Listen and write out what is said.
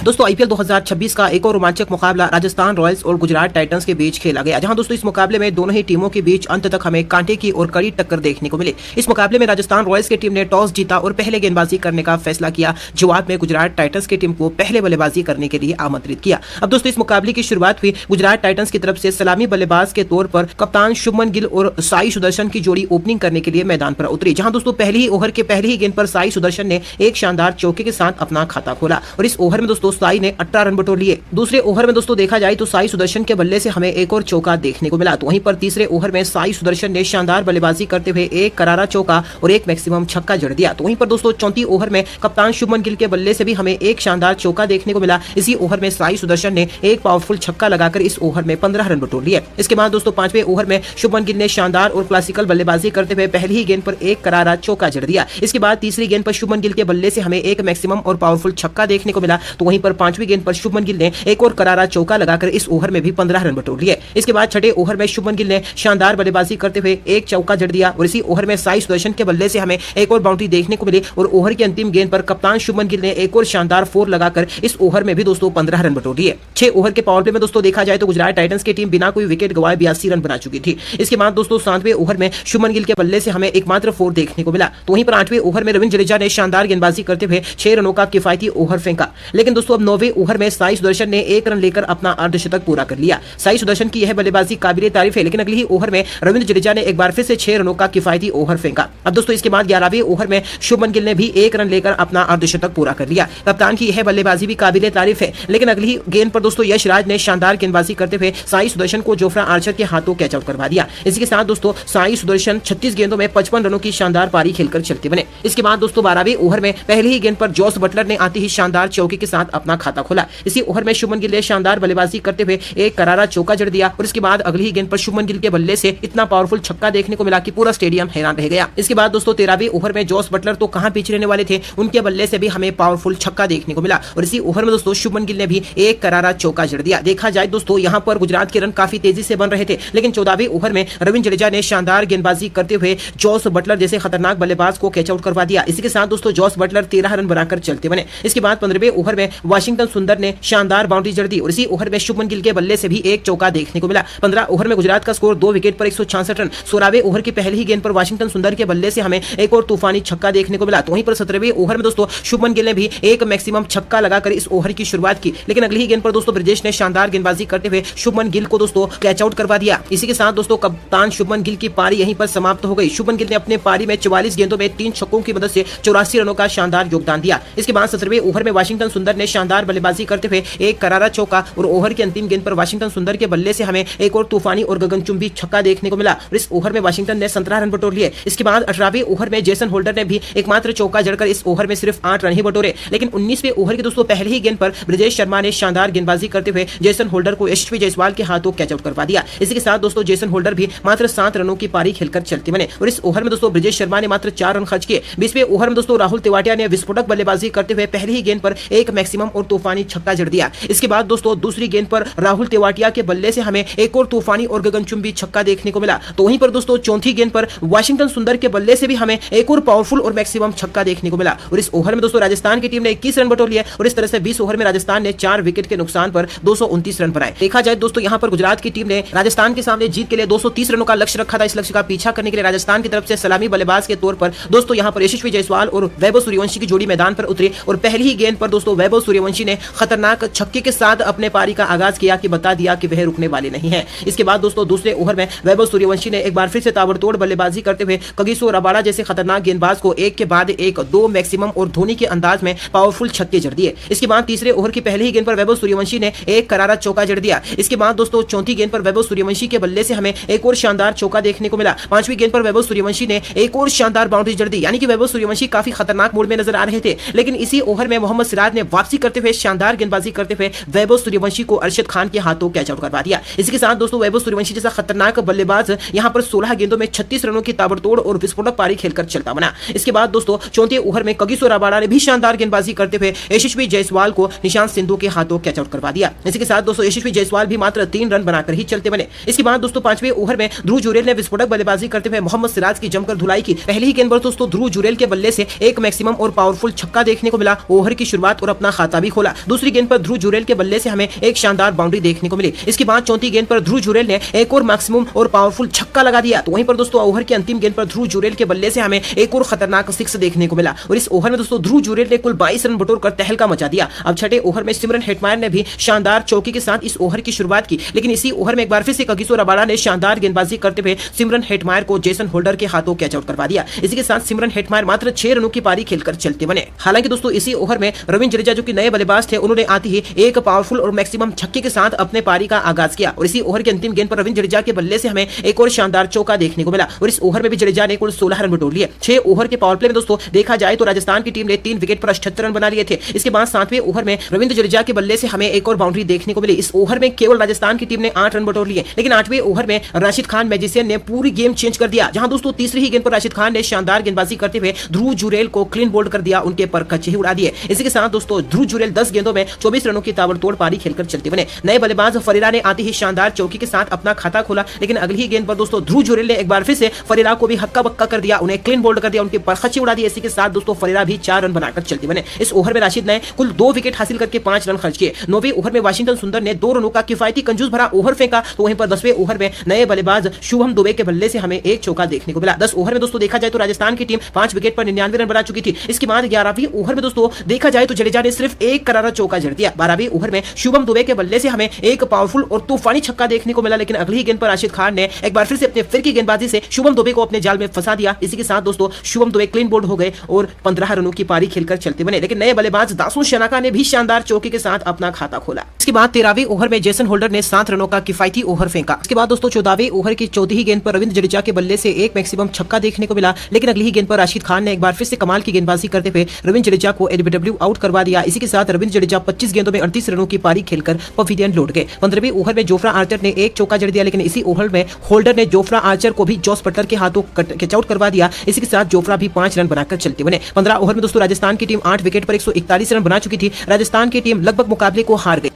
दोस्तों आईपीएल 2026 का एक और रोमांचक मुकाबला राजस्थान रॉयल्स और गुजरात टाइटंस के बीच खेला गया, जहां दोस्तों इस मुकाबले में दोनों ही टीमों के बीच अंत तक हमें कांटे की और कड़ी टक्कर देखने को मिली। इस मुकाबले में राजस्थान रॉयल्स की टीम ने टॉस जीता और पहले गेंदबाजी करने का फैसला किया। जवाब में गुजरात टाइटंस की टीम को पहले बल्लेबाजी करने के लिए आमंत्रित किया। अब दोस्तों इस मुकाबले की शुरुआत हुई गुजरात टाइटंस की तरफ से सलामी बल्लेबाज के तौर पर कप्तान शुभमन गिल और साई सुदर्शन की जोड़ी ओपनिंग करने के लिए मैदान पर उतरी, जहां दोस्तों पहले ही ओवर के पहले ही गेंद पर साई सुदर्शन ने एक शानदार चौके के साथ अपना खाता खोला और इस ओवर में दोस्तों साई ने 18 रन बटोर लिए। दूसरे ओवर में दोस्तों देखा जाए तो साई सुदर्शन के बल्ले से हमें एक और चौका देखने को मिला। तो वहीं पर तीसरे ओवर में साई सुदर्शन ने शानदार बल्लेबाजी करते हुए एक करारा चौका और एक मैक्सिमम छक्का जड़ दिया। तो वहीं पर दोस्तों चौथी ओवर में कप्तान शुभमन गिल के बल्ले से भी हमें एक शानदार चौका देखने को मिला। इसी ओवर में साई सुदर्शन ने एक पावरफुल छक्का लगाकर इस ओवर में 15 रन बटोर लिए। इसके बाद दोस्तों पांचवें ओवर में शुभमन गिल ने शानदार और क्लासिकल बल्लेबाजी करते हुए पहली ही गेंद पर एक करारा चौका जड़ दिया। इसके बाद तीसरी गेंद पर शुभमन गिल के बल्ले से हमें एक मैक्सिमम और पावरफुल छक्का देखने को मिला। तो वहीं पर पांचवी गेंद पर शुभमन गिल ने एक और करारा चौका लगाकर इस ओवर में भी 15 रन बटोर लिए। इसके बाद छठे ओवर में शुभमन गिल ने शानदार बल्लेबाजी करते हुए एक चौका जड़ दिया और इसी ओवर में साई सुदर्शन के बल्ले से हमें एक और बाउंड्री देखने को मिली और ओवर की अंतिम गेंद पर कप्तान शुभमन गिल ने एक और शानदार फोर लगाकर इस ओवर में भी दोस्तों 15 रन बटोर लिए। 6 ओवर के पावर प्ले में दोस्तों देखा जाए तो गुजरात टाइटंस की टीम बिना कोई विकेट गंवाए 82 रन बना चुकी थी। इसके बाद दोस्तों 7वें ओवर में शुभमन गिल के बल्ले से हमें एकमात्र फोर देखने को मिला। तो वहीं पर 8वें ओवर में रविंद्र जडेजा ने शानदार गेंदबाजी करते हुए 6 रनों का किफायती ओवर फेंका। लेकिन दोस्तों अब 9वें ओवर में साई सुदर्शन ने 1 रन लेकर अपना अर्धशतक पूरा कर लिया। साई सुदर्शन की यह बल्लेबाजी काबिले तारीफ है, लेकिन अगले ही ओवर में रविंद्र जडेजा ने एक बार फिर से 6 रनों का किफायती ओवर फेंका। अब दोस्तों इसके बाद 11वें ओवर में शुभमन गिल ने भी 1 रन लेकर अपना अर्धशतक पूरा कर लिया। कप्तान की यह बल्लेबाजी भी काबिले तारीफ है, लेकिन अगली ही गेंद पर दोस्तों यश राज ने शानदार गेंदबाजी करते हुए साई सुदर्शन को जोफ्रा आर्चर के हाथों कैच आउट करवा दिया। इसी के साथ दोस्तों साई सुदर्शन 36 गेंदों में 55 रनों की शानदार पारी खेलकर चलते बने। इसके बाद दोस्तों 12वें ओवर में पहले ही गेंद पर जॉस बटलर ने आते ही शानदार चौके के साथ अपना खाता खोला। इसी ओवर में शुभमन गिल ने शानदार बल्लेबाजी करते हुए एक करारा चौका जड़ दिया और इसके बाद अगली ही गेंद पर शुभमन गिल के बल्ले से इतना पावरफुल छक्का देखने को मिला कि पूरा स्टेडियम हैरान रह गया। इसके बाद दोस्तों 13वें ओवर में जॉस बटलर तो कहां पीछे रहने वाले थे, उनके बल्ले से भी हमें पावरफुल छक्का देखने को मिला और इसी ओवर में दोस्तों शुभमन गिल ने भी एक करारा चौका जड़ दिया। देखा जाए दोस्तों यहां पर गुजरात के रन काफी तेजी से बन रहे थे, लेकिन 14वें ओवर में रविंद्र जडेजा ने शानदार गेंदबाजी करते हुए जॉस बटलर जैसे खतरनाक बल्लेबाज को कैच आउट करवा दिया। इसी के साथ दोस्तों जॉस बटलर 13 रन बनाकर चलते बने। इसके बाद 15वें ओवर में वाशिंगटन सुंदर ने शानदार बाउंड्री जड़ दी और इसी ओवर में शुभमन गिल के बल्ले से भी एक चौका देखने को मिला। 15 ओवर में गुजरात का स्कोर 2 विकेट पर 166 रन। 16वें ओवर की पहली ही गेंद पर वाशिंगटन सुंदर के बल्ले से हमें एक और तूफानी छक्का देखने को मिला। तो वहीं पर 17वें ओवर में दोस्तों शुभमन गिल ने भी एक मैक्सिमम छक्का लगाकर इस ओवर की शुरुआत की, लेकिन अगली ही गेंद पर दोस्तों ब्रिजेश ने शानदार गेंदबाजी करते हुए शुभमन गिल को दोस्तों कैच आउट करवा दिया। इसी के साथ दोस्तों कप्तान शुभमन गिल की पारी यहीं पर समाप्त हो गई। शुभमन गिल ने अपने पारी में 44 गेंदों में 3 छक्कों की मदद से 84 रनों का शानदार योगदान दिया। इसके बाद 17वें ओवर में वाशिंगटन सुंदर ने शानदार बल्लेबाजी करते हुए एक करारा चौका और ओवर की अंतिम गेंद पर वाशिंगटन सुंदर के बल्ले से हमें एक और तूफानी और गगनचुंबी छक्का देखने को मिला और इस ओवर में वाशिंगटन ने 17 रन बटोर लिए। इसके बाद 18वें ओवर में जेसन होल्डर ने भी एकमात्र चौका जड़कर इस ओवर में सिर्फ 8 रन ही बटोरे, लेकिन 19वें ओवर के दोस्तों पहले ही गेंद पर ब्रिजेश शर्मा ने शानदार गेंदबाजी करते हुए जेसन होल्डर को यशस्वी जायसवाल के हाथों कैच आउट करवा दिया। इसी के साथ दोस्तों जेसन होल्डर भी मात्र 7 रनों की पारी खेलकर चलते बने और इस ओवर में दोस्तों ब्रिजेश शर्मा ने मात्र 4 रन खर्च किए। 20वें ओवर में दोस्तों राहुल तेवाटिया ने विस्फोटक बल्लेबाजी करते हुए पहली ही गेंद पर एक मैक्सिमम और तूफानी छक्का जड़ दिया। इसके बाद दोस्तों दूसरी गेंद पर राहुल तेवाटिया के बल्ले से हमें एक और तूफानी और गगनचुंबी छक्का देखने को मिला। तो वहीं पर दोस्तों चौथी गेंद पर वाशिंगटन सुंदर के बल्ले से भी हमें एक और पावरफुल और मैक्सिमम छक्का देखने को मिला और इस ओवर में दोस्तों राजस्थान की टीम ने 21 रन बटोर लिए और इस तरह से 20 ओवर में राजस्थान ने 4 विकेट के नुकसान पर 229 रन बनाए। देखा जाए दोस्तों यहां पर गुजरात की टीम ने राजस्थान के सामने जीत के लिए 230 रनों का लक्ष्य रखा था। इस लक्ष्य का पीछा करने के लिए राजस्थान की तरफ से सलामी बल्लेबाज के तौर पर दोस्तों यहां पर यशस्वी जायसवाल और वैभव सूर्यवंशी की जोड़ी मैदान पर उतरी और पहली ही गेंद पर दोस्तों वैभव सूर्यवंशी ने खतरनाक छक्के के साथ अपने पारी का आगाज किया कि बता दिया कि वह रुकने वाले नहीं है। इसके बाद दोस्तों दूसरे ओवर में वैभव सूर्यवंशी ने एक बार फिर से ताबड़तोड़ बल्लेबाजी करते हुए कगिसो रबाड़ा जैसे खतरनाक गेंदबाज को एक के बाद एक 2 मैक्सिमम और धोनी के अंदाज में पावरफुल छक्के जड़ दिए। इसके बाद तीसरे ओवर की पहली ही गेंद पर वैभव सूर्यवंशी ने एक करारा चौका जड़ दिया। इसके बाद दोस्तों चौथी गेंद पर वैभव सूर्यवंशी के बल्ले से हमें एक और शानदार चौका देखने को मिला। 5वीं गेंद पर वैभव सूर्यवंशी ने एक और शानदार बाउंड्री जड़ दी, यानी कि वैभव सूर्यवंशी काफी खतरनाक मोड में नजर आ रहे थे। लेकिन इसी ओवर में मोहम्मद सिराज ने वापसी करते हुए शानदार गेंदबाजी करते हुए वैभव सूर्यवंशी को अरशद खान के हाथों कैच आउट करवा दिया। इसी के साथ दोस्तों वैभव सूर्यवंशी जैसा खतरनाक बल्लेबाज यहां पर 16 गेंदों में 36 रनों की ताबड़तोड़ और विस्फोटक पारी खेलकर चलता बना। इसके बाद दोस्तों चौथे ओवर में कगिसो रबाड़ा ने भी शानदार गेंदबाजी करते हुए यशस्वी जायसवाल को निशांत सिंधु के हाथों कैच आउट करवा दिया। इसी के साथ दोस्तों यशस्वी जायसवाल भी मात्र 3 रन बनाकर ही चलते बने। इसके बाद दोस्तों 5वें ओवर में ध्रुव जुरेल ने विस्फोटक बल्लेबाजी करते हुए मोहम्मद सिराज की जमकर धुलाई की। पहली ही गेंद पर दोस्तों ध्रुव जुरेल के बल्ले से एक मैक्सिमम और पावरफुल छक्का देखने को मिला। ओवर की शुरुआत और अपना खाता खाता भी खोला। दूसरी गेंद पर ध्रुव जुरेल के बल्ले से हमें एक शानदार बाउंड्री देखने को मिली। इसके बाद चौथी गेंद पर ध्रुव जुरेल ने एक और मैक्सिमम और पावरफुल छक्का लगा दिया। तो वहीं पर दोस्तों ओवर की अंतिम गेंद पर ध्रुव जुरेल के बल्ले से हमें एक और खतरनाक सिक्स देखने को मिला और इस ओवर में दोस्तों ध्रुव जुरेल ने कुल 22 रन बटोर कर तहलका मचा दिया। अब छठे ओवर में सिमरन हेटमायर ने भी शानदार चौके के साथ इस ओवर की शुरुआत की, लेकिन इसी ओवर में एक बार फिर से कगिसो रबाडा ने शानदार गेंदबाजी करते हुए सिमरन हेटमायर को जेसन होल्डर के हाथों कैच आउट करवा दिया। इसी के साथ सिमरन हेटमायर मात्र 6 रनों की पारी खेलकर चलते बने। हालांकि दोस्तों इसी ओवर में रविंद्र जडेजा जो कि नए बल्लेबाज थे, उन्होंने आते ही एक पावरफुल और मैक्सिमम छक्के के साथ अपने पारी का आगाज किया और इसी ओवर के अंतिम गेंद पर रविंद्र जडेजा के बल्ले से हमें एक और शानदार चौका देखने को मिला और इस ओवर में भी जडेजा ने कुल 16 रन बटोर लिए। 6 ओवर के पावर प्ले में दोस्तों देखा जाए तो राजस्थान की टीम ने 3 विकेट पर 78 रन बना लिए थे। इसके बाद 7वें ओवर में रविंद्र जडेजा के बल्ले से हमें एक और बाउंड्री देखने को मिली। इस ओवर में केवल राजस्थान की टीम ने 8 रन बटोर लिए, लेकिन 8वें ओवर में राशिद खान मैजिशियन ने पूरी गेम चेंज कर दिया, जहां दोस्तों तीसरी ही गेंद पर राशिद खान ने शानदार गेंदबाजी करते हुए ध्रुव जुरेल को क्लीन बोल्ड कर दिया, उनके पर कच्चे ही उड़ा दिए। इसी के साथ दोस्तों ध्रुव जुरेल 10 गेंदों में 24 रनों की ताबड़तोड़ पारी खेलकर चलते बने। नए बल्लेबाज फरीरा ने आते ही शानदार चौकी के साथ अपना खाता खोला, लेकिन अगली ही गेंद पर दोस्तों ध्रुव जुरेल ने एक बार फिर से फरीरा को भी हक्का बक्का कर दिया, उन्हें क्लीन बोल्ड कर दिया, उनके पर कच्चे उड़ा दिए। इसी के साथ दोस्तों फरीरा भी 4 रन बनाकर चलते बने। इस ओवर में राशिद ने कुल 2 विकेट हासिल करके 5 रन खर्च किए। 9वें ओवर में वाशिंगटन सुंदर ने 2 रनों का किफायती कंजूस भरा ओवर फेंका, तो वहीं पर 10वें ओवर में नए बल्लेबाज शुभम दुबे के बल्ले से हमें एक चौका देखने को मिला। 10 ओवर में दोस्तों देखा जाए तो राजस्थान की टीम 5 विकेट पर 99 रन बना चुकी थी। इसके बाद 11वीं ओवर में दोस्तों देखा जाए तो जडेजा ने सिर्फ एक करारा चौका जड़ दिया। 12वीं ओवर में शुभम दुबे के बल्ले से हमें एक पावरफुल और तूफानी छक्का देखने को मिला, लेकिन अगली ही गेंद पर राशिद खान ने एक बार फिर से अपने फिर की गेंदबाजी से शुभम दुबे को अपने जाल में फंसा दिया। इसी के साथ दोस्तों शुभम दुबे क्लीन बोल्ड हो गए और 15 रनों की पारी खेलकर चलते बने, लेकिन नए बल्लेबाज दासू शनाका ने भी शानदार चौके के साथ अपना खाता खोला। इसके बाद 13वीं ओवर में जेसन होल्डर ने 7 रनों का किफायती ओवर फेंका। इसके बाद दोस्तों 14वीं ओवर की चौथी ही गेंद पर रविंद्र जडेजा के बल्ले से एक मैक्सिमम छक्का देखने को मिला, लेकिन अगली ही गेंद पर राशिद खान ने एक बार फिर से कमाल की गेंदबाजी करते हुए रविंद्र जडेजा को एलबीडब्ल्यू आउट करवा दिया। इसी के साथ रविंद्र जडेजा 25 गेंदों में 38 रनों की पारी खेलकर पवेलियन लौट गए। 15वीं ओवर में जोफ्रा आर्चर ने एक चौका जड़ दिया, लेकिन इसी ओवर में होल्डर ने जोफ्रा आर्चर को भी जॉस बटलर के हाथों कैच आउट करवा दिया। इसी के साथ जोफ्रा भी 5 रन बनाकर चलते बने। 15 ओवर में दोस्तों राजस्थान की टीम 8 विकेट पर 141 रन बना चुकी थी। राजस्थान की टीम लगभग मुकाबले को हार गई।